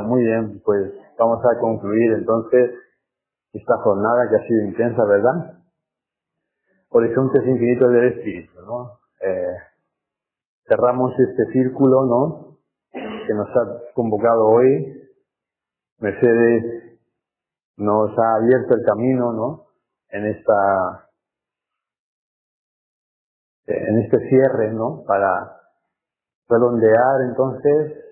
Muy bien, pues vamos a concluir entonces esta jornada que ha sido intensa, ¿verdad? Horizontes infinitos del espíritu, ¿no? Cerramos este círculo, ¿no?, que nos ha convocado hoy. Mercedes nos ha abierto el camino, ¿no?, en este cierre, ¿no?, para redondear entonces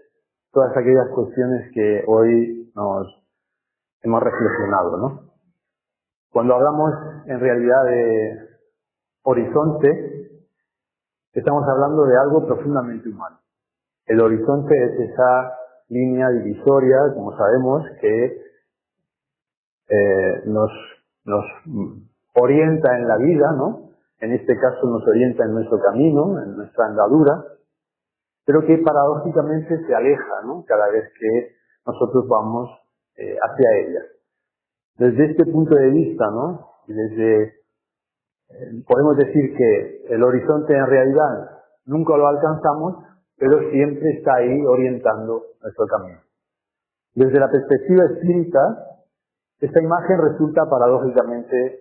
todas aquellas cuestiones que hoy nos hemos reflexionado, ¿no? Cuando hablamos en realidad de horizonte, estamos hablando de algo profundamente humano. El horizonte es esa línea divisoria, como sabemos, que nos orienta en la vida, ¿no? En este caso nos orienta en nuestro camino, en nuestra andadura, pero que paradójicamente se aleja, ¿no?, cada vez que nosotros vamos hacia ella. Desde este punto de vista, ¿no?, podemos decir que el horizonte en realidad nunca lo alcanzamos, pero siempre está ahí orientando nuestro camino. Desde la perspectiva espírita, esta imagen resulta paradójicamente,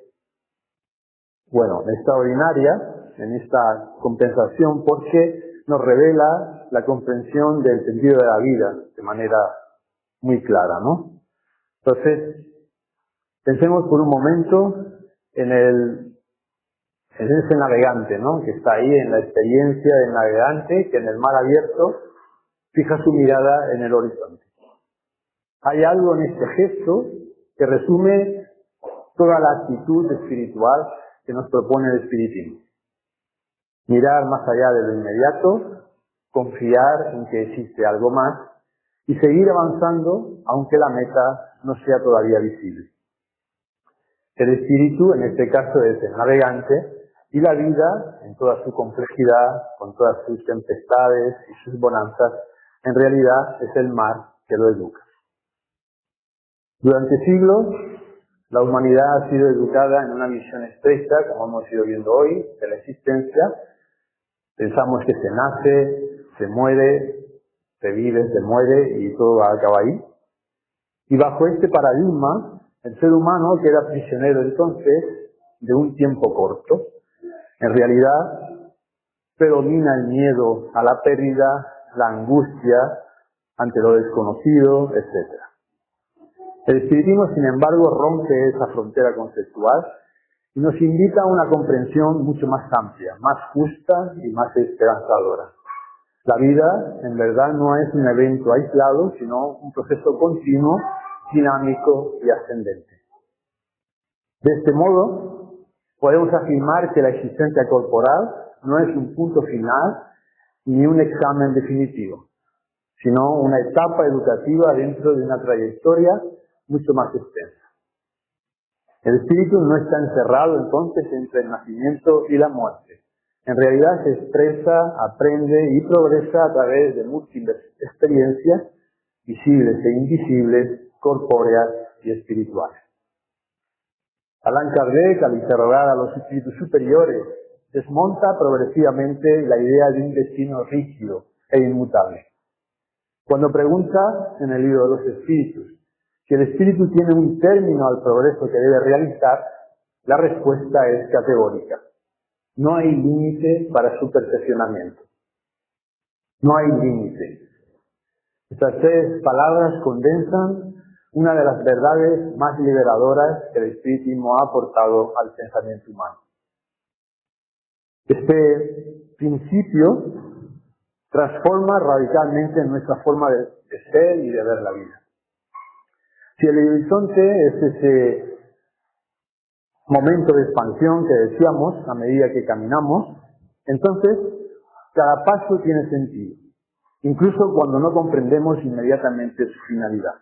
extraordinaria en esta compensación, porque nos revela la comprensión del sentido de la vida de manera muy clara, ¿no? Entonces, pensemos por un momento en ese navegante, ¿no?, que está ahí en la experiencia del navegante, que en el mar abierto fija su mirada en el horizonte. Hay algo en este gesto que resume toda la actitud espiritual que nos propone el espiritismo. Mirar más allá de lo inmediato, confiar en que existe algo más y seguir avanzando aunque la meta no sea todavía visible. El espíritu, en este caso, es el navegante, y la vida, en toda su complejidad, con todas sus tempestades y sus bonanzas, en realidad es el mar que lo educa. Durante siglos, la humanidad ha sido educada en una visión estrecha, como hemos ido viendo hoy, de la existencia. Pensamos que se nace, se muere, se vive, se muere y todo acaba ahí. Y bajo este paradigma, el ser humano queda prisionero entonces de un tiempo corto. En realidad, predomina el miedo a la pérdida, la angustia ante lo desconocido, etc. El espiritismo, sin embargo, rompe esa frontera conceptual y nos invita a una comprensión mucho más amplia, más justa y más esperanzadora. La vida, en verdad, no es un evento aislado, sino un proceso continuo, dinámico y ascendente. De este modo, podemos afirmar que la existencia corporal no es un punto final ni un examen definitivo, sino una etapa educativa dentro de una trayectoria mucho más extensa. El espíritu no está encerrado entonces entre el nacimiento y la muerte. En realidad se expresa, aprende y progresa a través de múltiples experiencias, visibles e invisibles, corpóreas y espirituales. Allan Kardec, al interrogar a los espíritus superiores, desmonta progresivamente la idea de un destino rígido e inmutable. Cuando pregunta en el libro de los espíritus si el espíritu tiene un término al progreso que debe realizar, la respuesta es categórica. No hay límite para su perfeccionamiento. No hay límite. Estas tres palabras condensan una de las verdades más liberadoras que el espiritismo ha aportado al pensamiento humano. Este principio transforma radicalmente nuestra forma de ser y de ver la vida. Si el horizonte es ese momento de expansión que decíamos a medida que caminamos, entonces cada paso tiene sentido, incluso cuando no comprendemos inmediatamente su finalidad.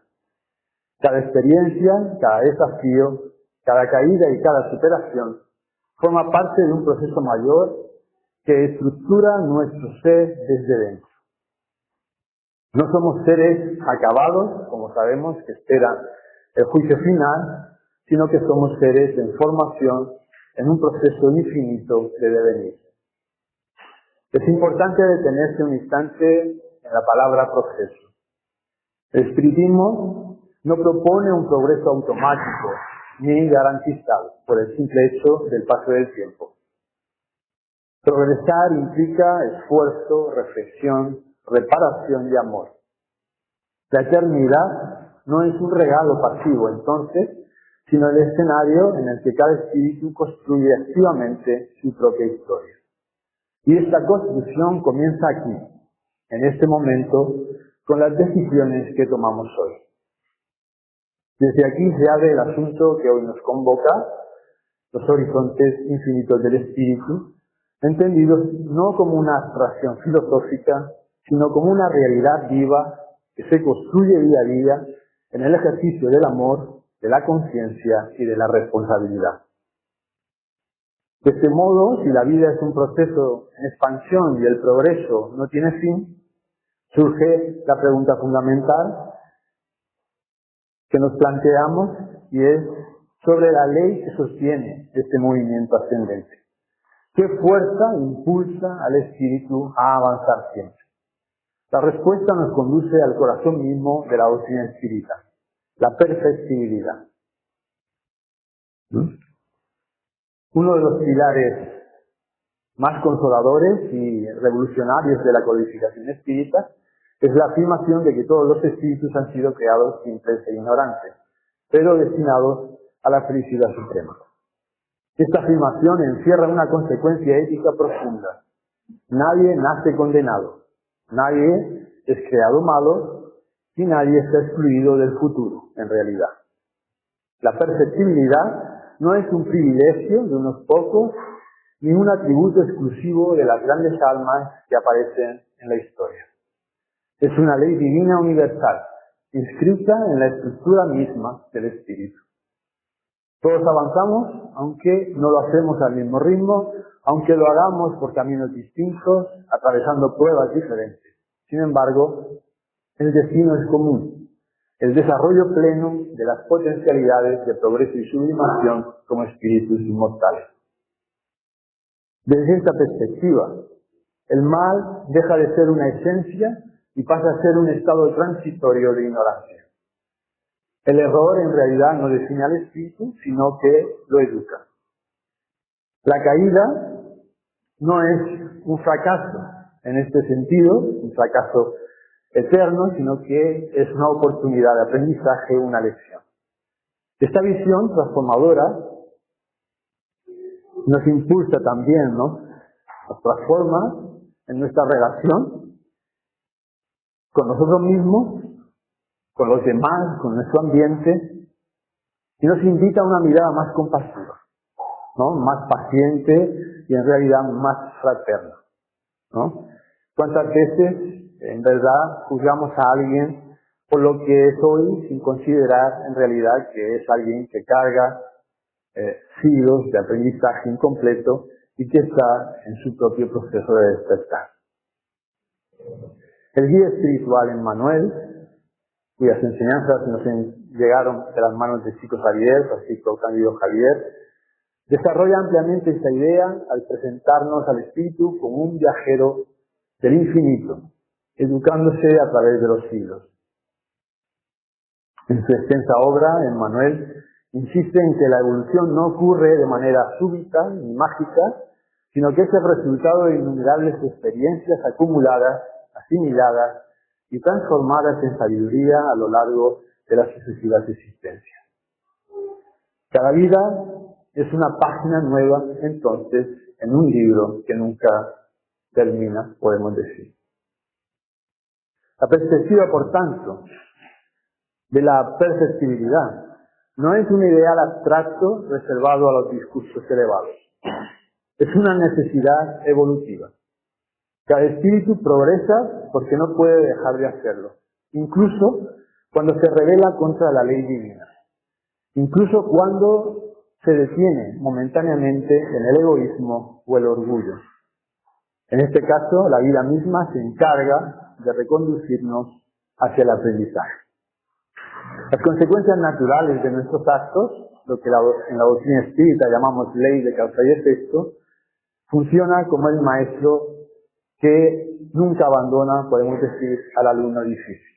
Cada experiencia, cada desafío, cada caída y cada superación forma parte de un proceso mayor que estructura nuestro ser desde dentro. No somos seres acabados, como sabemos, que esperan el juicio final, sino que somos seres en formación en un proceso infinito de devenir. Es importante detenerse un instante en la palabra proceso. El espiritismo no propone un progreso automático ni garantizado por el simple hecho del paso del tiempo. Progresar implica esfuerzo, reflexión, reparación y amor. La eternidad no es un regalo pasivo, entonces, sino el escenario en el que cada espíritu construye activamente su propia historia. Y esta construcción comienza aquí, en este momento, con las decisiones que tomamos hoy. Desde aquí se abre el asunto que hoy nos convoca, los horizontes infinitos del espíritu, entendidos no como una abstracción filosófica, sino como una realidad viva que se construye día a día en el ejercicio del amor, de la conciencia y de la responsabilidad. De este modo, si la vida es un proceso en expansión y el progreso no tiene fin, surge la pregunta fundamental que nos planteamos y es sobre la ley que sostiene este movimiento ascendente. ¿Qué fuerza impulsa al espíritu a avanzar siempre? La respuesta nos conduce al corazón mismo de la doctrina espírita, la perfectibilidad. Uno de los pilares más consoladores y revolucionarios de la codificación espírita es la afirmación de que todos los espíritus han sido creados simples e ignorantes, pero destinados a la felicidad suprema. Esta afirmación encierra una consecuencia ética profunda. Nadie nace condenado, nadie es creado malo y nadie está excluido del futuro, en realidad. La perfectibilidad no es un privilegio de unos pocos ni un atributo exclusivo de las grandes almas que aparecen en la historia. Es una ley divina universal, inscrita en la estructura misma del espíritu. Todos avanzamos, aunque no lo hacemos al mismo ritmo, aunque lo hagamos por caminos distintos, atravesando pruebas diferentes. Sin embargo, el destino es común, el desarrollo pleno de las potencialidades de progreso y sublimación como espíritus inmortales. Desde esta perspectiva, el mal deja de ser una esencia y pasa a ser un estado transitorio de ignorancia. El error en realidad no define al espíritu, sino que lo educa. La caída no es un fracaso en este sentido, un fracaso eterno, sino que es una oportunidad de aprendizaje, una lección. Esta visión transformadora nos impulsa también, nos transforma en nuestra relación con nosotros mismos, con los demás, con nuestro ambiente, y nos invita a una mirada más compasiva, más paciente y en realidad más fraterna. ¿Cuántas veces en verdad juzgamos a alguien por lo que es hoy sin considerar en realidad que es alguien que carga siglos de aprendizaje incompleto y que está en su propio proceso de despertar? El guía espiritual Emmanuel, cuyas enseñanzas nos llegaron de las manos de Chico Xavier, Francisco Cándido Javier, desarrolla ampliamente esta idea al presentarnos al espíritu como un viajero del infinito, educándose a través de los siglos. En su extensa obra, Emmanuel insiste en que la evolución no ocurre de manera súbita ni mágica, sino que es el resultado de innumerables experiencias acumuladas, asimiladas y transformadas en sabiduría a lo largo de las sucesivas existencias. Cada vida es una página nueva, entonces, en un libro que nunca termina, podemos decir. La perspectiva, por tanto, de la perfectibilidad no es un ideal abstracto reservado a los discursos elevados. Es una necesidad evolutiva. Cada espíritu progresa porque no puede dejar de hacerlo, incluso cuando se rebela contra la ley divina, incluso cuando se detiene momentáneamente en el egoísmo o el orgullo. En este caso, la vida misma se encarga de reconducirnos hacia el aprendizaje. Las consecuencias naturales de nuestros actos, lo que en la doctrina espírita llamamos ley de causa y efecto, funciona como el maestro que nunca abandona, podemos decir, al alumno difícil.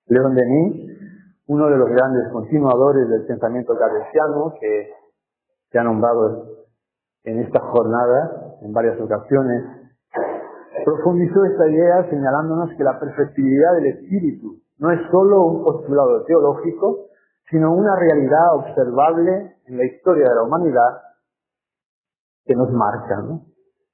León Denis, uno de los grandes continuadores del pensamiento cartesiano, que se ha nombrado en esta jornada en varias ocasiones, profundizó esta idea señalándonos que la perfectibilidad del espíritu no es sólo un postulado teológico, sino una realidad observable en la historia de la humanidad que nos marca, ¿no?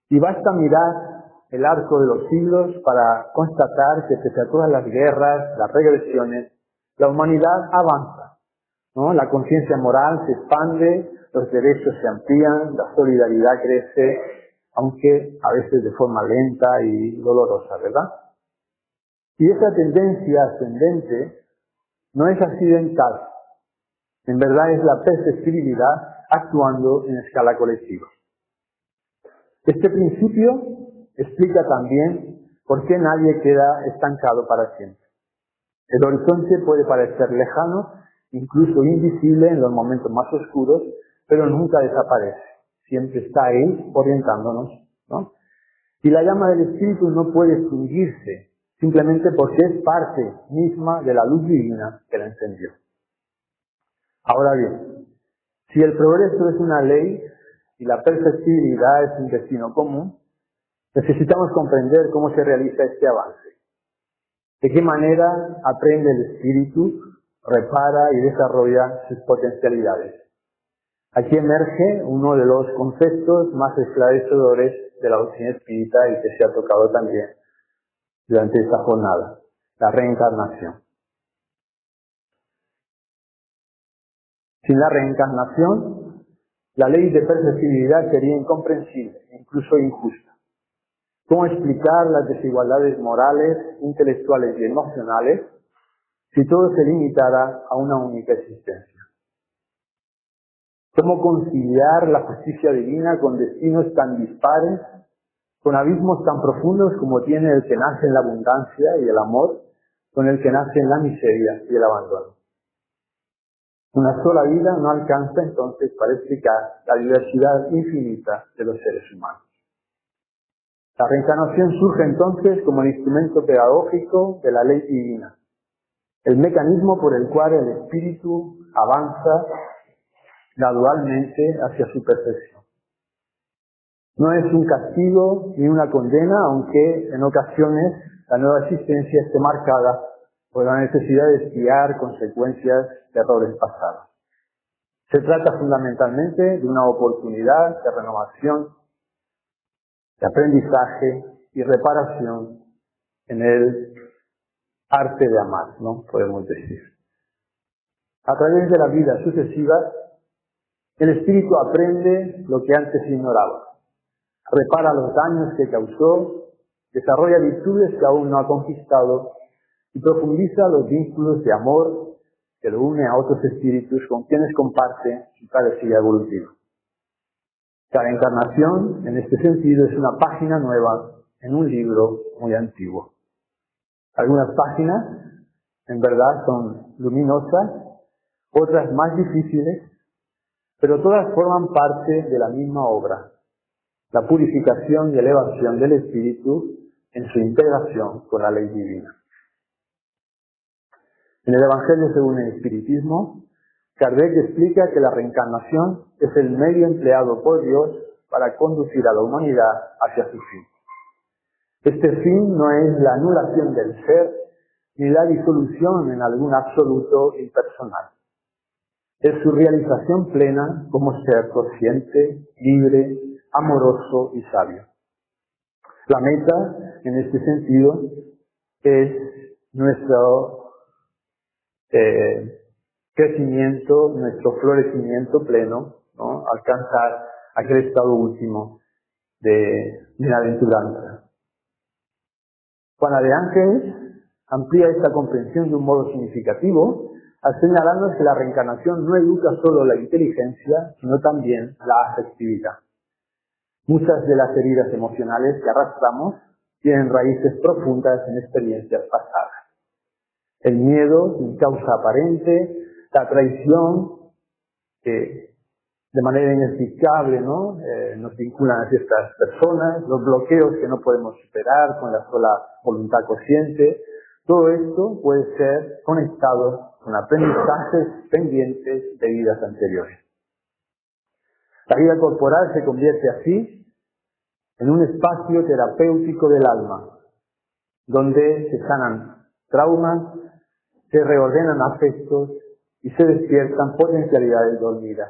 Y basta mirar el arco de los siglos para constatar que pese a todas las guerras, las regresiones, la humanidad avanza, ¿no? La conciencia moral se expande, los derechos se amplían, la solidaridad crece, aunque a veces de forma lenta y dolorosa, ¿verdad? Y esa tendencia ascendente no es accidental. En verdad es la perfectibilidad actuando en escala colectiva. Este principio explica también por qué nadie queda estancado para siempre. El horizonte puede parecer lejano, incluso invisible en los momentos más oscuros, pero nunca desaparece. Siempre está ahí orientándonos, ¿no? Y la llama del Espíritu no puede extinguirse, simplemente porque es parte misma de la luz divina que la encendió. Ahora bien, si el progreso es una ley y la perfectibilidad es un destino común, necesitamos comprender cómo se realiza este avance. De qué manera aprende el espíritu, repara y desarrolla sus potencialidades. Aquí emerge uno de los conceptos más esclarecedores de la doctrina espírita y que se ha tocado también durante esta jornada, la reencarnación. Sin la reencarnación, la ley de perfectibilidad sería incomprensible, incluso injusta. ¿Cómo explicar las desigualdades morales, intelectuales y emocionales si todo se limitara a una única existencia? ¿Cómo conciliar la justicia divina con destinos tan dispares, con abismos tan profundos como tiene el que nace en la abundancia y el amor, con el que nace en la miseria y el abandono? Una sola vida no alcanza entonces para explicar la diversidad infinita de los seres humanos. La reencarnación surge entonces como el instrumento pedagógico de la ley divina, el mecanismo por el cual el espíritu avanza gradualmente hacia su perfección. No es un castigo ni una condena, aunque en ocasiones la nueva existencia esté marcada por la necesidad de expiar consecuencias de errores pasados. Se trata fundamentalmente de una oportunidad de renovación, de aprendizaje y reparación en el arte de amar, ¿no? Podemos decir. A través de las vidas sucesivas, el espíritu aprende lo que antes ignoraba, repara los daños que causó, desarrolla virtudes que aún no ha conquistado y profundiza los vínculos de amor que lo une a otros espíritus con quienes comparte su travesía evolutiva. Cada encarnación, en este sentido, es una página nueva en un libro muy antiguo. Algunas páginas, en verdad, son luminosas, otras más difíciles, pero todas forman parte de la misma obra, la purificación y elevación del espíritu en su integración con la ley divina. En el Evangelio según el Espiritismo, Kardec explica que la reencarnación es el medio empleado por Dios para conducir a la humanidad hacia su fin. Este fin no es la anulación del ser ni la disolución en algún absoluto impersonal. Es su realización plena como ser consciente, libre, amoroso y sabio. La meta, en este sentido, es nuestro crecimiento, nuestro florecimiento pleno, ¿no? Alcanzar aquel estado último de bienaventuranza. Juana de Ángeles amplía esta comprensión de un modo significativo al señalarnos que la reencarnación no educa solo la inteligencia, sino también la afectividad. Muchas de las heridas emocionales que arrastramos tienen raíces profundas en experiencias pasadas. El miedo, sin causa aparente, la traición, que de manera inexplicable, ¿no? Nos vinculan a ciertas personas, los bloqueos que no podemos superar con la sola voluntad consciente, Todo esto puede ser conectado con aprendizajes pendientes de vidas anteriores. La vida corporal se convierte así en un espacio terapéutico del alma, donde se sanan traumas, se reordenan afectos y se despiertan potencialidades dormidas.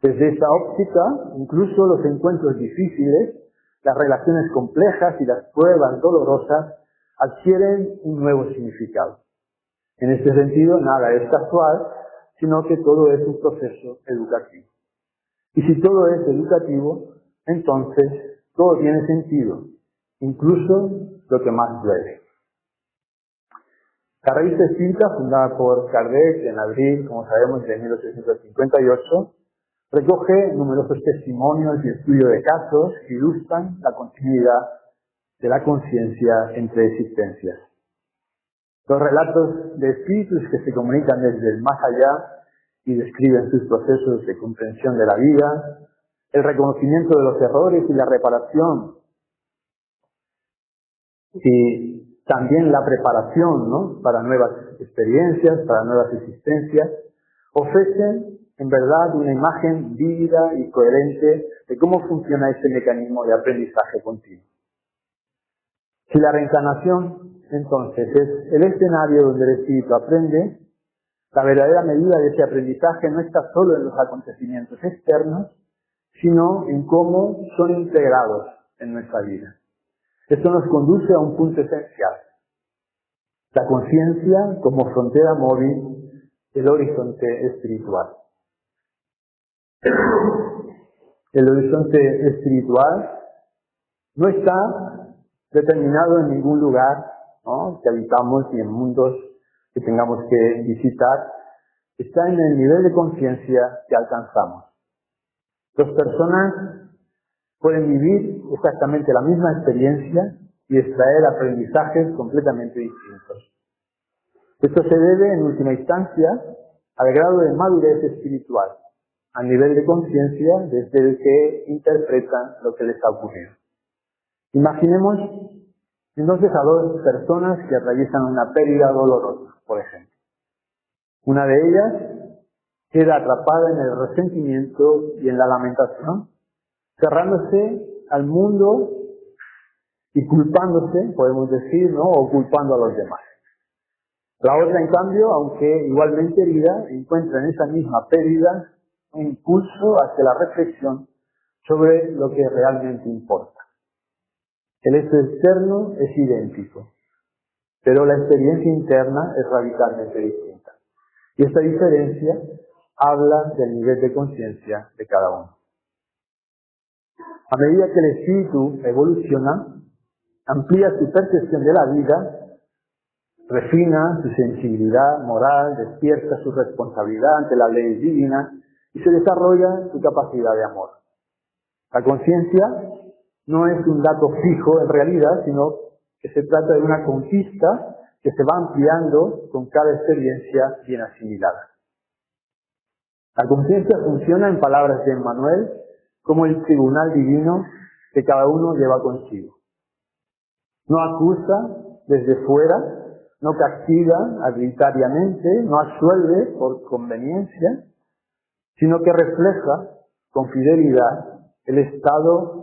Desde esta óptica, incluso los encuentros difíciles, las relaciones complejas y las pruebas dolorosas adquieren un nuevo significado. En este sentido, nada es casual, sino que todo es un proceso educativo. Y si todo es educativo, entonces todo tiene sentido, incluso lo que más duele. La revista Espírita, fundada por Kardec en abril, como sabemos, de 1858, recoge numerosos testimonios y estudios de casos que ilustran la continuidad de la conciencia entre existencias. Los relatos de espíritus que se comunican desde el más allá y describen sus procesos de comprensión de la vida, el reconocimiento de los errores y la reparación, y también la preparación, ¿no?, para nuevas experiencias, para nuevas existencias, ofrecen en verdad una imagen vívida y coherente de cómo funciona este mecanismo de aprendizaje continuo. Si la reencarnación, entonces, es el escenario donde el espíritu aprende, la verdadera medida de ese aprendizaje no está solo en los acontecimientos externos, sino en cómo son integrados en nuestra vida. Esto nos conduce a un punto esencial: la conciencia como frontera móvil del horizonte espiritual. El horizonte espiritual no está determinado en ningún lugar, ¿no?, que habitamos y en mundos que tengamos que visitar. Está en el nivel de conciencia que alcanzamos. Dos personas pueden vivir exactamente la misma experiencia y extraer aprendizajes completamente distintos. Esto se debe, en última instancia, al grado de madurez espiritual, al nivel de conciencia desde el que interpretan lo que les ha ocurrido. Imaginemos entonces a dos personas que atraviesan una pérdida dolorosa, por ejemplo. Una de ellas queda atrapada en el resentimiento y en la lamentación, cerrándose al mundo y culpándose, podemos decir, ¿no?, o culpando a los demás. La otra, en cambio, aunque igualmente herida, encuentra en esa misma pérdida un impulso hacia la reflexión sobre lo que realmente importa. El hecho externo es idéntico, pero la experiencia interna es radicalmente distinta. Y esta diferencia habla del nivel de conciencia de cada uno. A medida que el espíritu evoluciona, amplía su percepción de la vida, refina su sensibilidad moral, despierta su responsabilidad ante las leyes divinas y se desarrolla su capacidad de amor. La conciencia no es un dato fijo en realidad, sino que se trata de una conquista que se va ampliando con cada experiencia bien asimilada. La conciencia funciona, en palabras de Emmanuel, como el tribunal divino que cada uno lleva consigo. No acusa desde fuera, no castiga arbitrariamente, no absuelve por conveniencia, sino que refleja con fidelidad el estado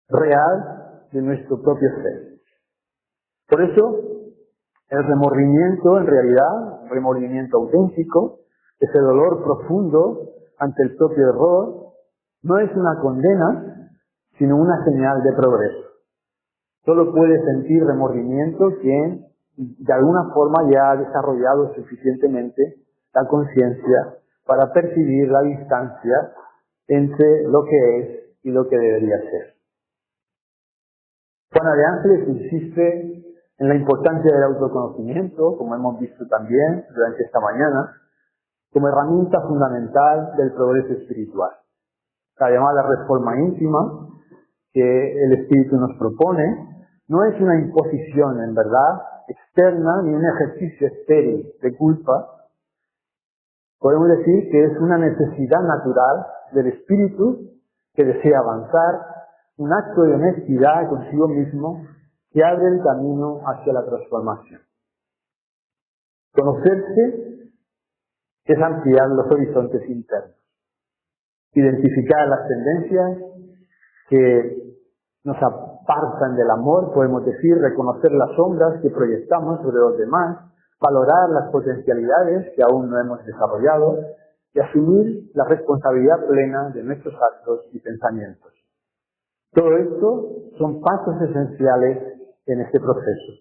real de nuestro propio ser. Por eso, el remordimiento, en realidad, un remordimiento auténtico, ese dolor profundo ante el propio error, no es una condena, sino una señal de progreso. Solo puede sentir remordimiento quien, de alguna forma, ya ha desarrollado suficientemente la conciencia para percibir la distancia entre lo que es y lo que debería ser. Juana de Ángeles insiste en la importancia del autoconocimiento, como hemos visto también durante esta mañana, como herramienta fundamental del progreso espiritual. La llamada reforma íntima que el Espíritu nos propone no es una imposición, en verdad, externa, ni un ejercicio estéril de culpa. Podemos decir que es una necesidad natural del Espíritu que desea avanzar, un acto de honestidad consigo mismo que abre el camino hacia la transformación. Conocerse es ampliar los horizontes internos, identificar las tendencias que nos apartan del amor, podemos decir, reconocer las sombras que proyectamos sobre los demás, valorar las potencialidades que aún no hemos desarrollado y asumir la responsabilidad plena de nuestros actos y pensamientos. Todo esto son pasos esenciales en este proceso.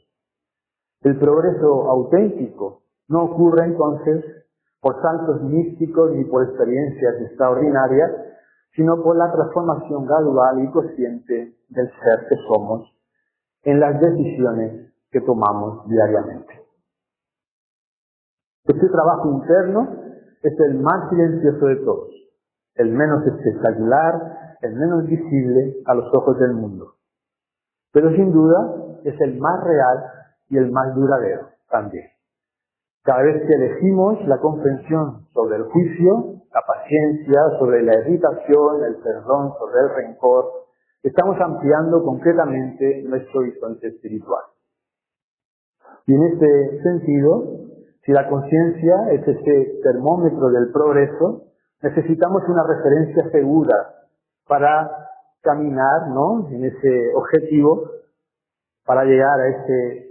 El progreso auténtico no ocurre entonces por saltos místicos ni por experiencias extraordinarias, sino por la transformación gradual y consciente del ser que somos en las decisiones que tomamos diariamente. Este trabajo interno es el más silencioso de todos, el menos espectacular, el menos visible a los ojos del mundo. Pero sin duda es el más real y el más duradero también. Cada vez que elegimos la comprensión sobre el juicio, la paciencia, sobre la irritación, el perdón, sobre el rencor, estamos ampliando concretamente nuestro horizonte espiritual. Y en este sentido, si la conciencia es ese termómetro del progreso, necesitamos una referencia segura para caminar, ¿no?, en ese objetivo, para llegar a ese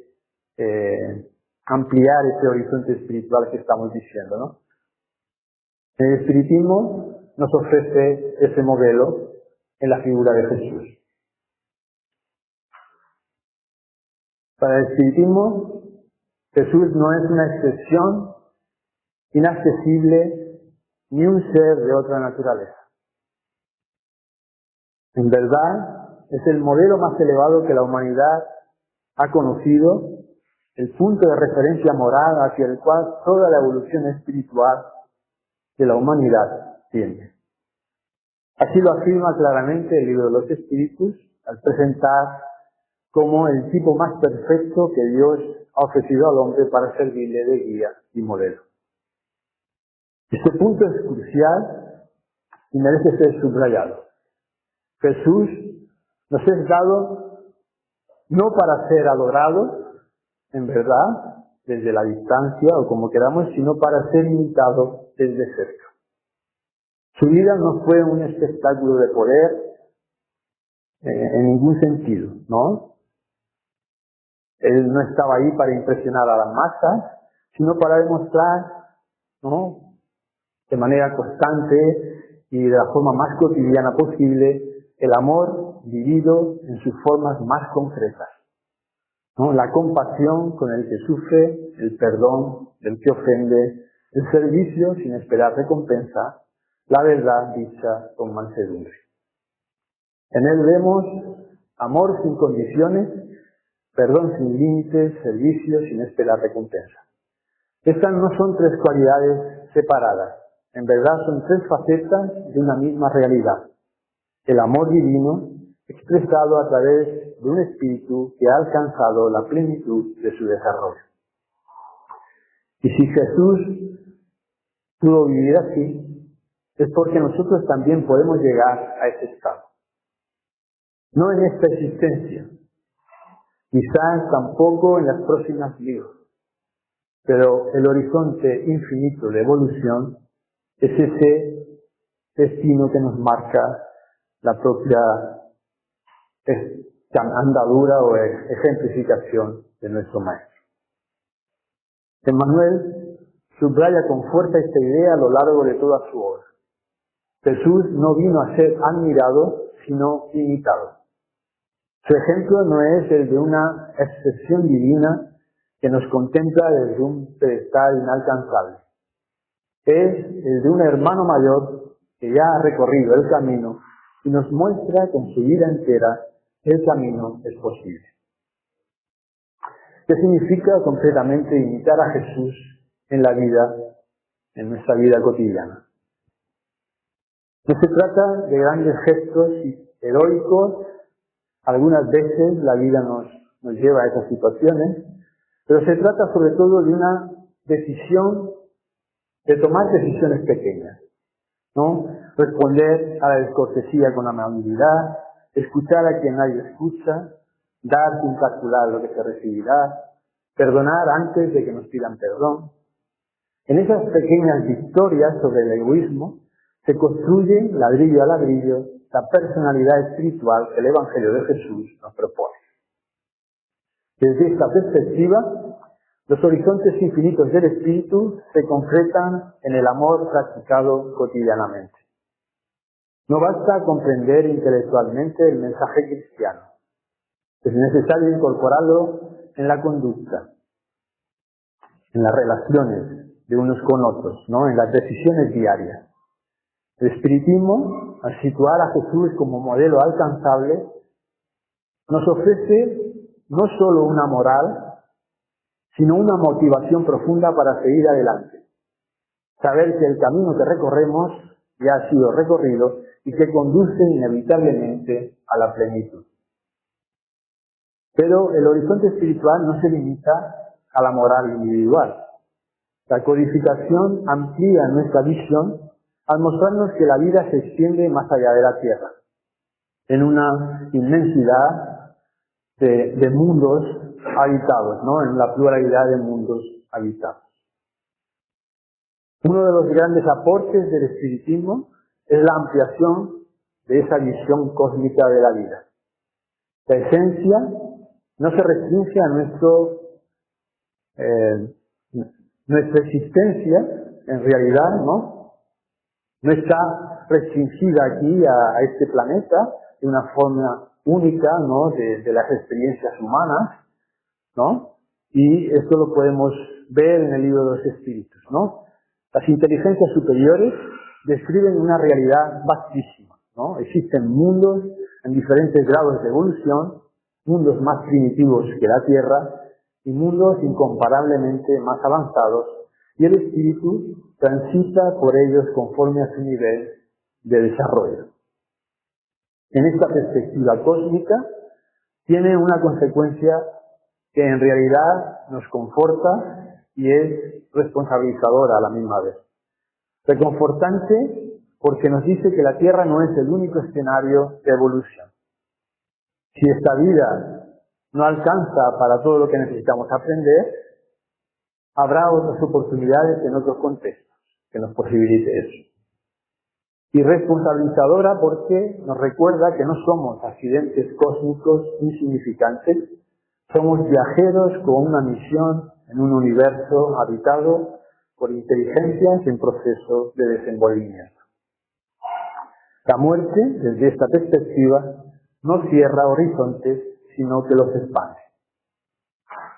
ampliar ese horizonte espiritual que estamos diciendo, ¿no? El espiritismo nos ofrece ese modelo en la figura de Jesús. Para el espiritismo, Jesús no es una excepción inaccesible ni un ser de otra naturaleza. En verdad, es el modelo más elevado que la humanidad ha conocido, el punto de referencia moral hacia el cual toda la evolución espiritual de la humanidad tiende. Así lo afirma claramente el libro de los Espíritus al presentar como el tipo más perfecto que Dios ha ofrecido al hombre para servirle de guía y modelo. Este punto es crucial y merece ser subrayado. Jesús nos es dado no para ser adorado, en verdad, desde la distancia o como queramos, sino para ser imitado desde cerca. Su vida no fue un espectáculo de poder en ningún sentido, ¿no? Él no estaba ahí para impresionar a las masas, sino para demostrar, ¿no?, de manera constante y de la forma más cotidiana posible, el amor vivido en sus formas más concretas, ¿no? La compasión con el que sufre, el perdón del que ofende, el servicio sin esperar recompensa, la verdad dicha con mansedumbre. En él vemos amor sin condiciones, perdón sin límites, servicio sin esperar recompensa. Estas no son tres cualidades separadas, en verdad son tres facetas de una misma realidad. El amor divino expresado a través de un espíritu que ha alcanzado la plenitud de su desarrollo. Y si Jesús pudo vivir así, es porque nosotros también podemos llegar a ese estado. No en esta existencia, quizás tampoco en las próximas vidas, pero el horizonte infinito de evolución es ese destino que nos marca la propia andadura o ejemplificación de nuestro Maestro. Emmanuel subraya con fuerza esta idea a lo largo de toda su obra. Jesús no vino a ser admirado, sino imitado. Su ejemplo no es el de una excepción divina que nos contempla desde un pedestal inalcanzable. Es el de un hermano mayor que ya ha recorrido el camino y nos muestra con su vida entera que el camino es posible. ¿Qué significa concretamente imitar a Jesús en la vida, en nuestra vida cotidiana? No se trata de grandes gestos heroicos. Algunas veces la vida nos lleva a esas situaciones, pero se trata sobre todo de una decisión, de tomar decisiones pequeñas, ¿no? Responder a la descortesía con amabilidad, escuchar a quien nadie escucha, dar sin calcular lo que se recibirá, perdonar antes de que nos pidan perdón. En esas pequeñas victorias sobre el egoísmo se construye, ladrillo a ladrillo, la personalidad espiritual que el Evangelio de Jesús nos propone. Desde esta perspectiva, los horizontes infinitos del Espíritu se concretan en el amor practicado cotidianamente. No basta comprender intelectualmente el mensaje cristiano. Es necesario incorporarlo en la conducta, en las relaciones de unos con otros, ¿no? En las decisiones diarias. El espiritismo, al situar a Jesús como modelo alcanzable, nos ofrece no solo una moral, sino una motivación profunda para seguir adelante. Saber que el camino que recorremos ya ha sido recorrido y que conduce inevitablemente a la plenitud. Pero el horizonte espiritual no se limita a la moral individual. La codificación amplía nuestra visión al mostrarnos que la vida se extiende más allá de la tierra, en una inmensidad de mundos habitados, ¿no? En la pluralidad de mundos habitados. Uno de los grandes aportes del espiritismo es la ampliación de esa visión cósmica de la vida. La esencia no se restringe a nuestra existencia, en realidad, ¿no? No está restringida aquí a este planeta de una forma única, ¿no? de las experiencias humanas, ¿no? Y esto lo podemos ver en el libro de los espíritus, ¿no? Las inteligencias superiores describen una realidad vastísima, ¿no? Existen mundos en diferentes grados de evolución, mundos más primitivos que la Tierra y mundos incomparablemente más avanzados, y el espíritu transita por ellos conforme a su nivel de desarrollo. En esta perspectiva cósmica tiene una consecuencia que en realidad nos conforta y es responsabilizadora a la misma vez. Reconfortante porque nos dice que la Tierra no es el único escenario de evolución. Si esta vida no alcanza para todo lo que necesitamos aprender, habrá otras oportunidades en otros contextos que nos posibilite eso. Y responsabilizadora porque nos recuerda que no somos accidentes cósmicos insignificantes, somos viajeros con una misión en un universo habitado por inteligencias en proceso de desenvolvimiento. La muerte, desde esta perspectiva, no cierra horizontes, sino que los expande.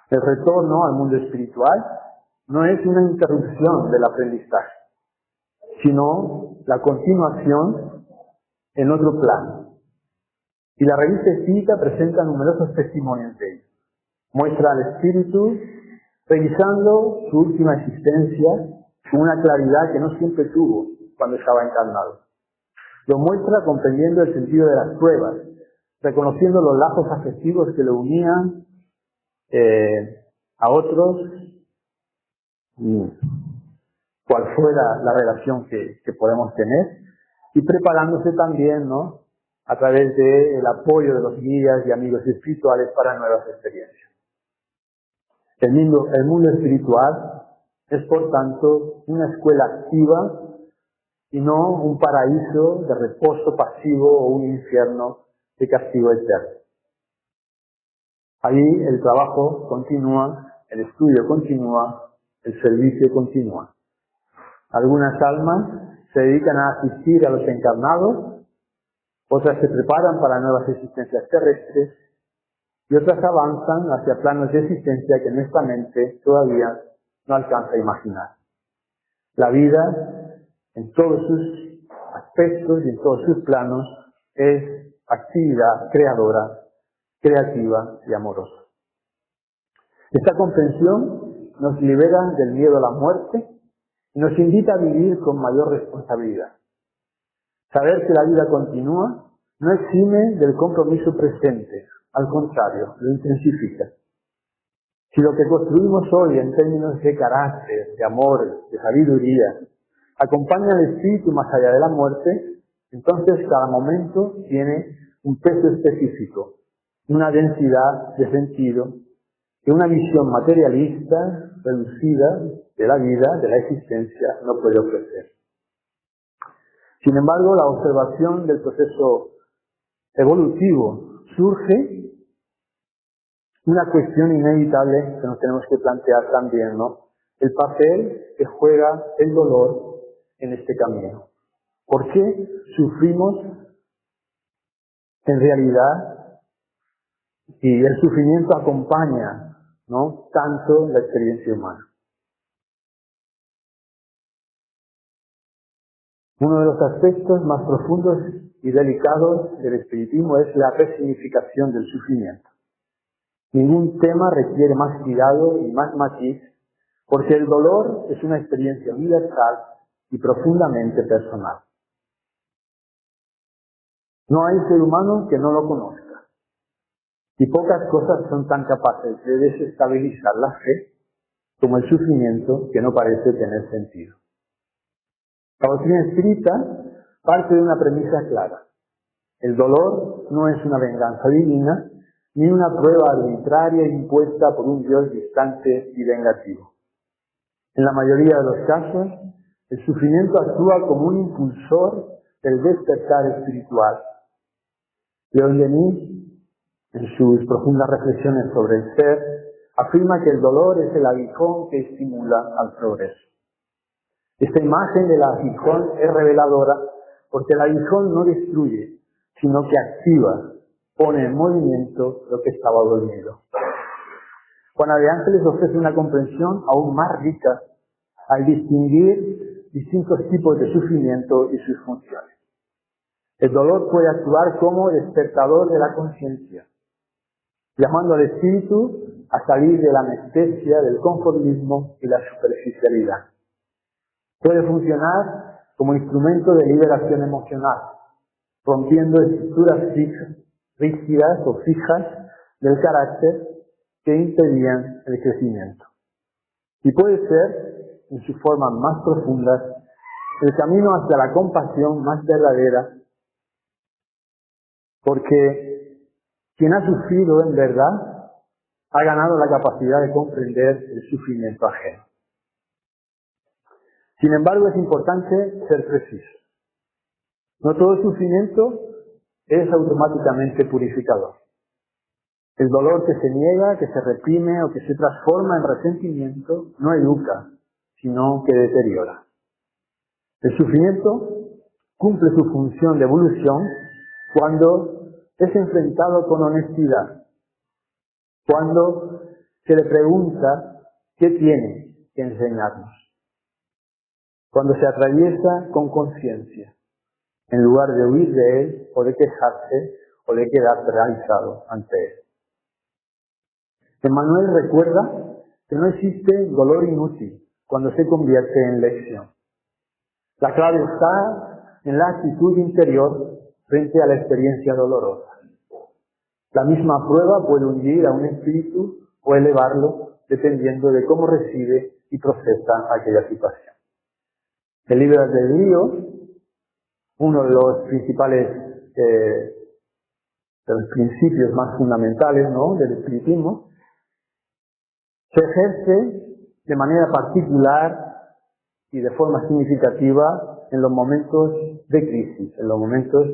El retorno al mundo espiritual no es una interrupción del aprendizaje, sino la continuación en otro plano. Y la revista espírita presenta numerosos testimonios de ello. Muestra al espíritu revisando su última existencia con una claridad que no siempre tuvo cuando estaba encarnado. Lo muestra comprendiendo el sentido de las pruebas, reconociendo los lazos afectivos que lo unían a otros, cual fuera la relación que podemos tener, y preparándose también, ¿no?, a través del apoyo de los guías y amigos espirituales para nuevas experiencias. El mundo espiritual es, por tanto, una escuela activa y no un paraíso de reposo pasivo o un infierno de castigo eterno. Allí el trabajo continúa, el estudio continúa, el servicio continúa. Algunas almas se dedican a asistir a los encarnados, otras se preparan para nuevas existencias terrestres y otras avanzan hacia planos de existencia que nuestra mente todavía no alcanza a imaginar. La vida, en todos sus aspectos y en todos sus planos, es actividad creadora, creativa y amorosa. Esta comprensión nos libera del miedo a la muerte y nos invita a vivir con mayor responsabilidad. Saber que la vida continúa no exime del compromiso presente, al contrario, lo intensifica. Si lo que construimos hoy en términos de carácter, de amor, de sabiduría, acompaña al espíritu más allá de la muerte, entonces cada momento tiene un peso específico, una densidad de sentido que una visión materialista, reducida de la vida, de la existencia, no puede ofrecer. Sin embargo, la observación del proceso evolutivo surge una cuestión inevitable que nos tenemos que plantear también, ¿no? El papel que juega el dolor en este camino. ¿Por qué sufrimos en realidad? Y el sufrimiento acompaña, ¿no?, tanto la experiencia humana. Uno de los aspectos más profundos y delicados del espiritismo es la resignificación del sufrimiento. Ningún tema requiere más cuidado y más matiz, porque el dolor es una experiencia universal y profundamente personal. No hay ser humano que no lo conozca. Y pocas cosas son tan capaces de desestabilizar la fe como el sufrimiento que no parece tener sentido. La doctrina espírita parte de una premisa clara. El dolor no es una venganza divina, ni una prueba arbitraria impuesta por un Dios distante y vengativo. En la mayoría de los casos, el sufrimiento actúa como un impulsor del despertar espiritual. León Denis, en sus profundas reflexiones sobre el ser, afirma que el dolor es el aguijón que estimula al progreso. Esta imagen del aguijón es reveladora porque el aguijón no destruye, sino que activa, pone en movimiento lo que estaba dormido. Juana de Ángeles ofrece una comprensión aún más rica al distinguir distintos tipos de sufrimiento y sus funciones. El dolor puede actuar como despertador de la conciencia, llamando al espíritu a salir de la anestesia, del conformismo y la superficialidad. Puede funcionar como instrumento de liberación emocional, rompiendo estructuras rígidas o fijas del carácter que impedían el crecimiento. Y puede ser, en sus formas más profundas, el camino hacia la compasión más verdadera, porque quien ha sufrido en verdad ha ganado la capacidad de comprender el sufrimiento ajeno. Sin embargo, es importante ser preciso. No todo sufrimiento es automáticamente purificador. El dolor que se niega, que se reprime o que se transforma en resentimiento no educa, sino que deteriora. El sufrimiento cumple su función de evolución cuando es enfrentado con honestidad, cuando se le pregunta qué tiene que enseñarnos, cuando se atraviesa con conciencia, en lugar de huir de él o de quejarse o de quedar paralizado ante él. Emmanuel recuerda que no existe dolor inútil cuando se convierte en lección. La clave está en la actitud interior frente a la experiencia dolorosa. La misma prueba puede hundir a un espíritu o elevarlo dependiendo de cómo recibe y procesa aquella situación. El libre albedrío, uno de los principales de los principios más fundamentales, ¿no?, del espiritismo, se ejerce de manera particular y de forma significativa en los momentos de crisis, en los momentos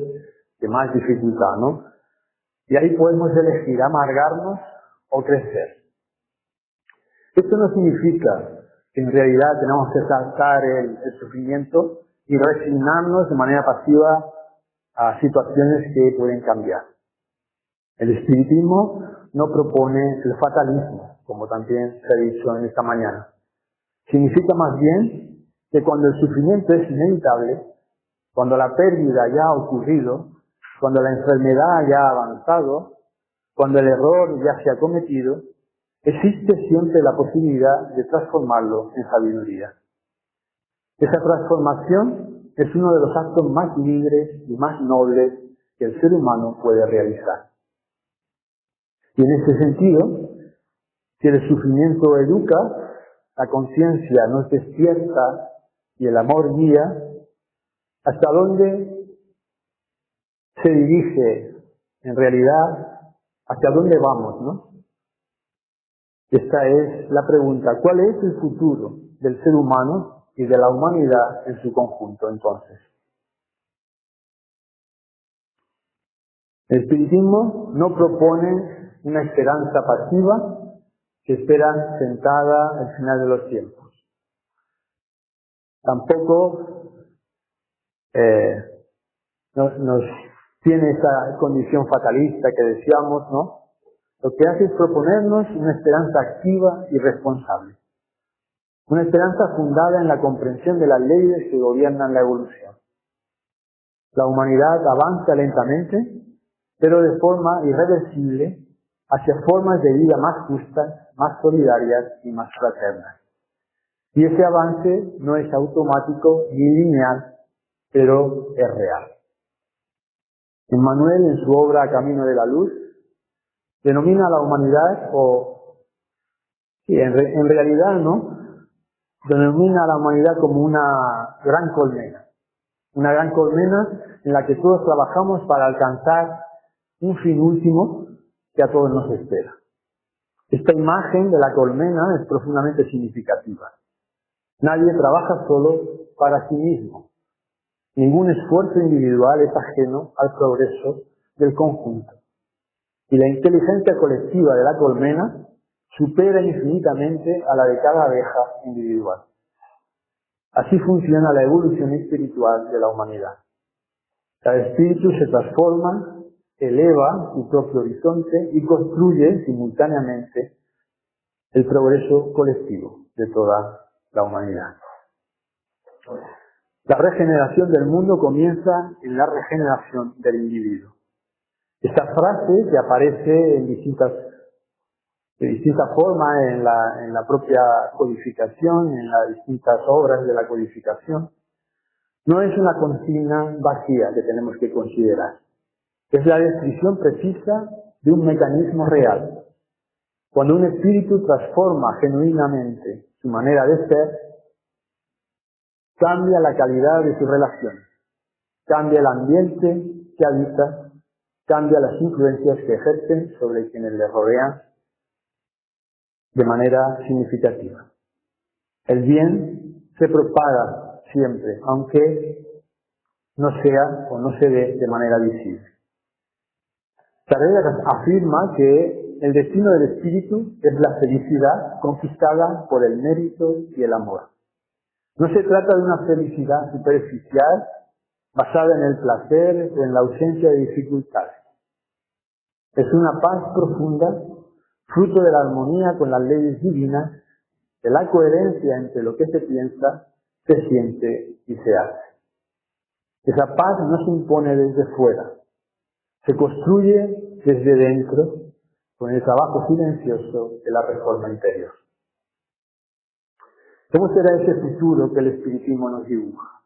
de más dificultad, ¿no? Y ahí podemos elegir amargarnos o crecer. Esto no significa que en realidad tenemos que saltar el sufrimiento y resignarnos de manera pasiva a situaciones que pueden cambiar. El espiritismo no propone el fatalismo, como también se ha dicho en esta mañana. Significa más bien que cuando el sufrimiento es inevitable, cuando la pérdida ya ha ocurrido, cuando la enfermedad ya ha avanzado, cuando el error ya se ha cometido, existe siempre la posibilidad de transformarlo en sabiduría. Esa transformación es uno de los actos más libres y más nobles que el ser humano puede realizar. Y en ese sentido, si el sufrimiento educa, la conciencia nos despierta y el amor guía, ¿hasta dónde se dirige en realidad, ¿hacia dónde vamos, no? Esta es la pregunta. ¿Cuál es el futuro del ser humano y de la humanidad en su conjunto, entonces? El espiritismo no propone una esperanza pasiva que espera sentada al final de los tiempos. Tampoco nos tiene esa condición fatalista que decíamos, ¿no? Lo que hace es proponernos una esperanza activa y responsable. Una esperanza fundada en la comprensión de las leyes que gobiernan la evolución. La humanidad avanza lentamente, pero de forma irreversible, hacia formas de vida más justas, más solidarias y más fraternas. Y ese avance no es automático ni lineal, pero es real. Emmanuel, en su obra Camino de la Luz, denomina a la humanidad, en realidad, ¿no? Denomina a la humanidad como una gran colmena. Una gran colmena en la que todos trabajamos para alcanzar un fin último que a todos nos espera. Esta imagen de la colmena es profundamente significativa. Nadie trabaja solo para sí mismo. Ningún esfuerzo individual es ajeno al progreso del conjunto. Y la inteligencia colectiva de la colmena supera infinitamente a la de cada abeja individual. Así funciona la evolución espiritual de la humanidad. Cada espíritu se transforma, eleva su propio horizonte y construye simultáneamente el progreso colectivo de toda la humanidad. La regeneración del mundo comienza en la regeneración del individuo. Esta frase, que aparece de distintas formas en la propia codificación, en las distintas obras de la codificación, no es una consigna vacía que tenemos que considerar. Es la descripción precisa de un mecanismo real. Cuando un espíritu transforma genuinamente su manera de ser, cambia la calidad de sus relaciones, cambia el ambiente que habita, cambia las influencias que ejercen sobre quienes le rodean de manera significativa. El bien se propaga siempre, aunque no sea o no se ve de manera visible. Tarrega afirma que el destino del espíritu es la felicidad conquistada por el mérito y el amor. No se trata de una felicidad superficial basada en el placer o en la ausencia de dificultades. Es una paz profunda, fruto de la armonía con las leyes divinas, de la coherencia entre lo que se piensa, se siente y se hace. Esa paz no se impone desde fuera, se construye desde dentro con el trabajo silencioso de la reforma interior. ¿Cómo será ese futuro que el espiritismo nos dibuja?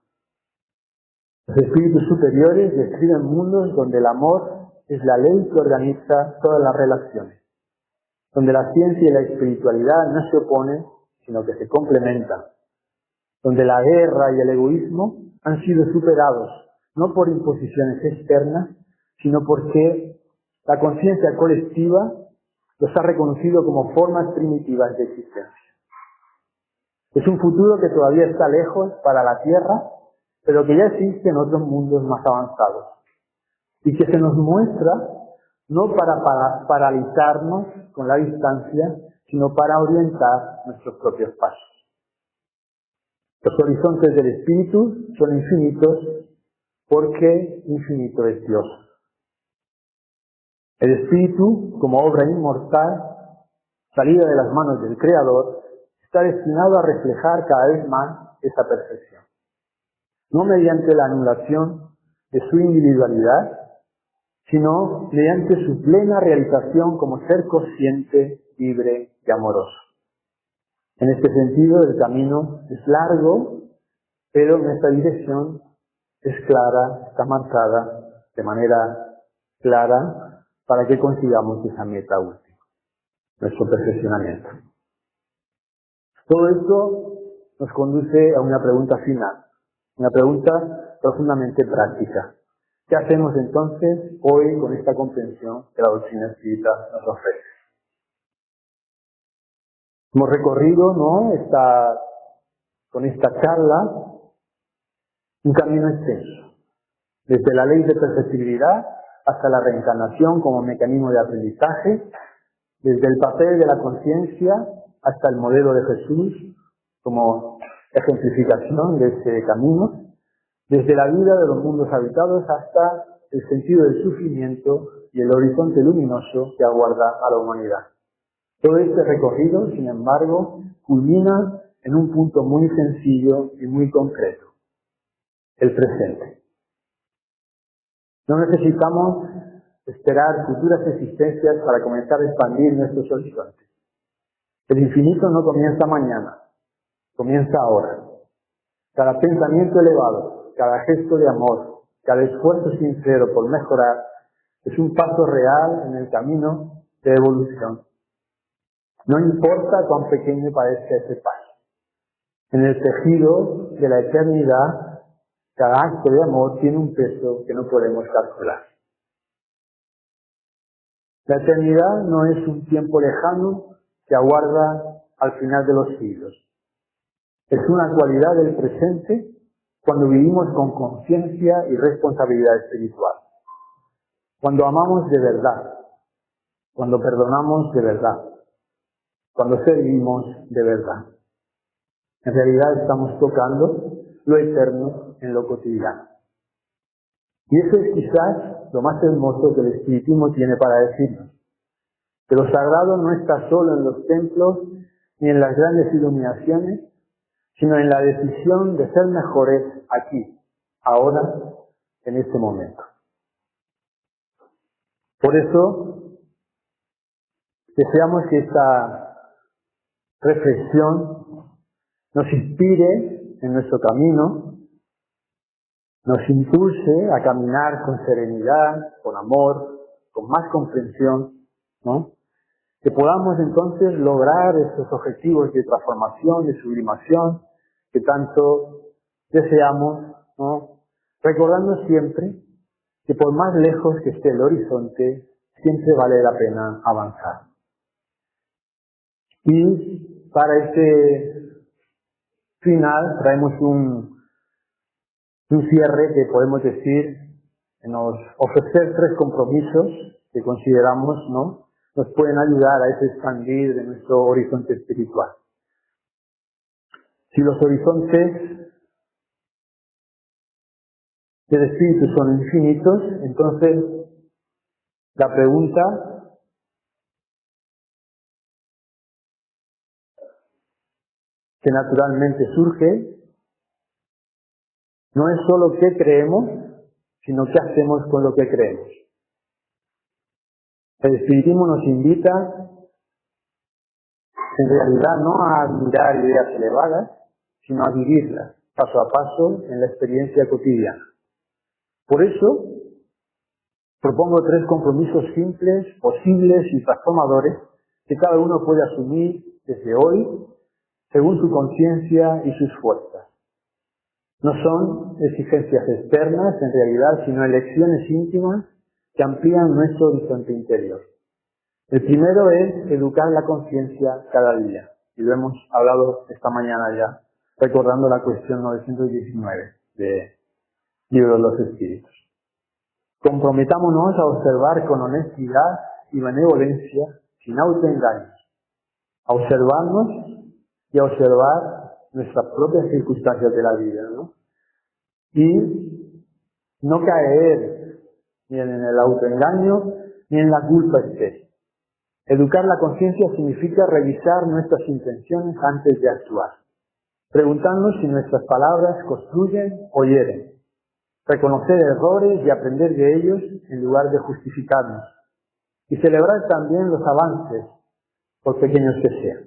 Los espíritus superiores describen mundos donde el amor es la ley que organiza todas las relaciones, donde la ciencia y la espiritualidad no se oponen, sino que se complementan, donde la guerra y el egoísmo han sido superados, no por imposiciones externas, sino porque la conciencia colectiva los ha reconocido como formas primitivas de existencia. Es un futuro que todavía está lejos para la Tierra, pero que ya existe en otros mundos más avanzados, y que se nos muestra no para paralizarnos con la distancia, sino para orientar nuestros propios pasos. Los horizontes del espíritu son infinitos porque infinito es Dios. El espíritu, como obra inmortal, salida de las manos del Creador, está destinado a reflejar cada vez más esa perfección. No mediante la anulación de su individualidad, sino mediante su plena realización como ser consciente, libre y amoroso. En este sentido, el camino es largo, pero en esta dirección es clara, está marcada de manera clara para que consigamos esa meta última, nuestro perfeccionamiento. Todo esto nos conduce a una pregunta final, una pregunta profundamente práctica. ¿Qué hacemos entonces hoy con esta comprensión que la doctrina espírita nos ofrece? Hemos recorrido, ¿no?, con esta charla un camino extenso, desde la ley de perceptibilidad hasta la reencarnación como mecanismo de aprendizaje, desde el papel de la conciencia hasta el modelo de Jesús como ejemplificación de ese camino, desde la vida de los mundos habitados hasta el sentido del sufrimiento y el horizonte luminoso que aguarda a la humanidad. Todo este recorrido, sin embargo, culmina en un punto muy sencillo y muy concreto: el presente. No necesitamos esperar futuras existencias para comenzar a expandir nuestros horizontes. El infinito no comienza mañana, comienza ahora. Cada pensamiento elevado, cada gesto de amor, cada esfuerzo sincero por mejorar es un paso real en el camino de evolución. No importa cuán pequeño parezca ese paso. En el tejido de la eternidad, cada acto de amor tiene un peso que no podemos calcular. La eternidad no es un tiempo lejano que aguarda al final de los siglos. Es una cualidad del presente cuando vivimos con conciencia y responsabilidad espiritual. Cuando amamos de verdad, cuando perdonamos de verdad, cuando servimos de verdad. En realidad estamos tocando lo eterno en lo cotidiano. Y eso es quizás lo más hermoso que el espiritismo tiene para decirnos. Que lo sagrado no está solo en los templos ni en las grandes iluminaciones, sino en la decisión de ser mejores aquí, ahora, en este momento. Por eso, deseamos que esta reflexión nos inspire en nuestro camino, nos impulse a caminar con serenidad, con amor, con más comprensión, ¿no? Que podamos entonces lograr esos objetivos de transformación, de sublimación, que tanto deseamos, ¿no? Recordando siempre que por más lejos que esté el horizonte, siempre vale la pena avanzar. Y para este final traemos un cierre que podemos decir, nos ofrecer 3 compromisos que consideramos, ¿no?, nos pueden ayudar a ese expandir de nuestro horizonte espiritual. Si los horizontes del espíritu son infinitos, entonces la pregunta que naturalmente surge no es solo qué creemos, sino qué hacemos con lo que creemos. El espiritismo nos invita, en realidad, no a admirar ideas elevadas, sino a vivirlas, paso a paso, en la experiencia cotidiana. Por eso, propongo 3 compromisos simples, posibles y transformadores que cada uno puede asumir desde hoy, según su conciencia y sus fuerzas. No son exigencias externas, en realidad, sino elecciones íntimas que amplían nuestro horizonte interior. El primero es educar la conciencia cada día, y lo hemos hablado esta mañana ya, recordando la cuestión 919 de Libro de los Espíritus. Comprometámonos a observar con honestidad y benevolencia, sin autoengaños, a observarnos y a observar nuestras propias circunstancias de la vida, ¿no? Y no caer ni en el autoengaño ni en la culpa estéril. Educar la conciencia significa revisar nuestras intenciones antes de actuar, preguntarnos si nuestras palabras construyen o hieren, reconocer errores y aprender de ellos en lugar de justificarnos, y celebrar también los avances, por pequeños que sean.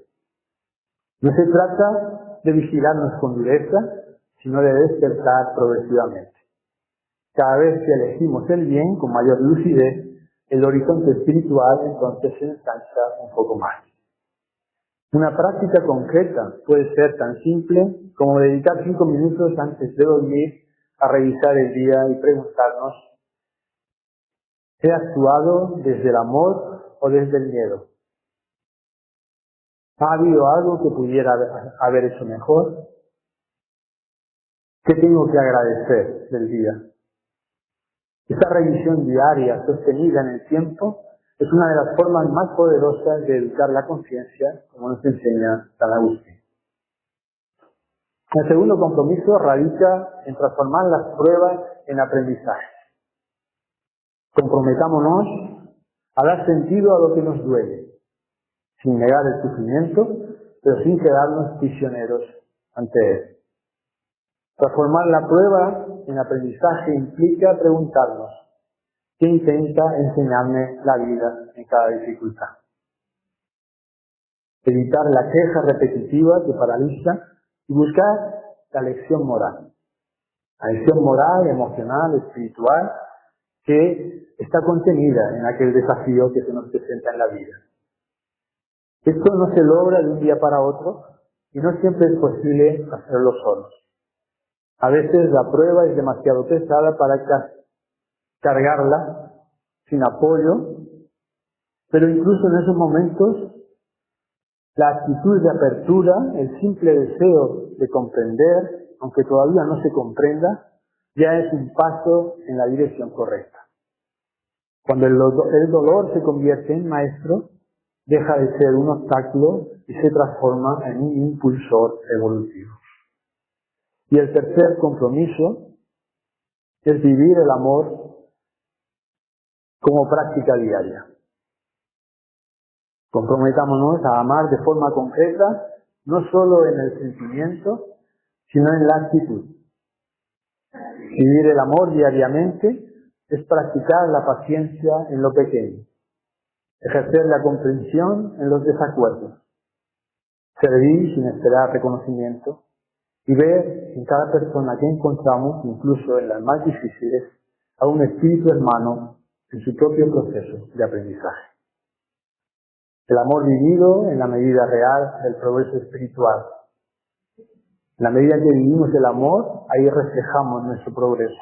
No se trata de vigilarnos con dureza, sino de despertar progresivamente. Cada vez que elegimos el bien con mayor lucidez, el horizonte espiritual entonces se ensancha un poco más. Una práctica concreta puede ser tan simple como dedicar 5 minutos antes de dormir a revisar el día y preguntarnos ¿He actuado desde el amor o desde el miedo? ¿Ha habido algo que pudiera haber hecho mejor? ¿Qué tengo que agradecer del día? Esta revisión diaria, sostenida en el tiempo, es una de las formas más poderosas de educar la conciencia, como nos enseña San Agustín. El segundo compromiso radica en transformar las pruebas en aprendizaje. Comprometámonos a dar sentido a lo que nos duele, sin negar el sufrimiento, pero sin quedarnos prisioneros ante él. Transformar la prueba en aprendizaje implica preguntarnos: ¿qué intenta enseñarme la vida en cada dificultad? Evitar la queja repetitiva que paraliza y buscar la lección moral. La lección moral, emocional, espiritual, que está contenida en aquel desafío que se nos presenta en la vida. Esto no se logra de un día para otro y no siempre es posible hacerlo solos. A veces la prueba es demasiado pesada para cargarla sin apoyo, pero incluso en esos momentos la actitud de apertura, el simple deseo de comprender, aunque todavía no se comprenda, ya es un paso en la dirección correcta. Cuando el dolor se convierte en maestro, deja de ser un obstáculo y se transforma en un impulsor evolutivo. Y el tercer compromiso es vivir el amor como práctica diaria. Comprometámonos a amar de forma concreta, no solo en el sentimiento, sino en la actitud. Vivir el amor diariamente es practicar la paciencia en lo pequeño, ejercer la comprensión en los desacuerdos, servir sin esperar reconocimiento y ver en cada persona que encontramos, incluso en las más difíciles, a un espíritu hermano en su propio proceso de aprendizaje. El amor vivido en la medida real del progreso espiritual. En la medida que vivimos el amor, ahí reflejamos nuestro progreso.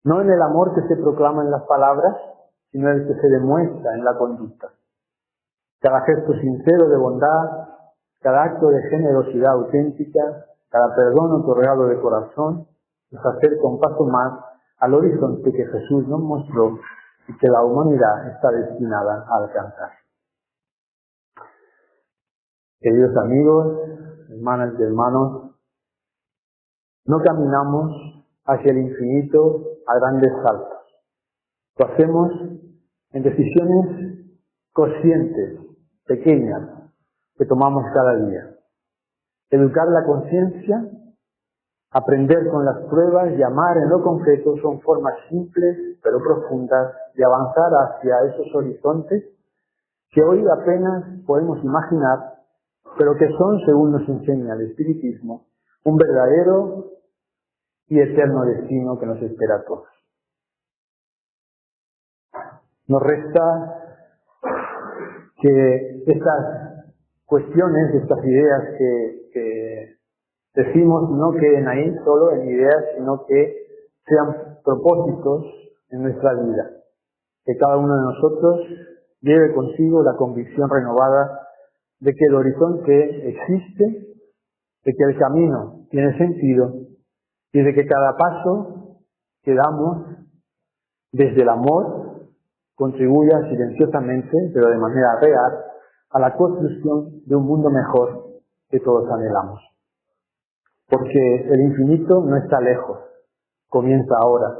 No en el amor que se proclama en las palabras, sino el que se demuestra en la conducta. Cada gesto sincero de bondad, cada acto de generosidad auténtica, cada perdón otorgado de corazón, nos acerca un paso más al horizonte que Jesús nos mostró y que la humanidad está destinada a alcanzar. Queridos amigos, hermanas y hermanos, no caminamos hacia el infinito a grandes saltos. Lo hacemos en decisiones conscientes, pequeñas, que tomamos cada día. Educar la conciencia, aprender con las pruebas y amar en lo concreto son formas simples pero profundas de avanzar hacia esos horizontes que hoy apenas podemos imaginar, pero que son, según nos enseña el espiritismo, un verdadero y eterno destino que nos espera a todos. Nos resta que estas cuestiones, estas ideas que decimos no queden ahí solo en ideas, sino que sean propósitos en nuestra vida. Que cada uno de nosotros lleve consigo la convicción renovada de que el horizonte existe, de que el camino tiene sentido y de que cada paso que damos desde el amor contribuya silenciosamente, pero de manera real, a la construcción de un mundo mejor que todos anhelamos. Porque el infinito no está lejos, comienza ahora.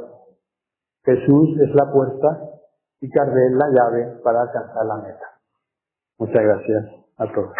Jesús es la puerta y Carvel la llave para alcanzar la meta. Muchas gracias a todos.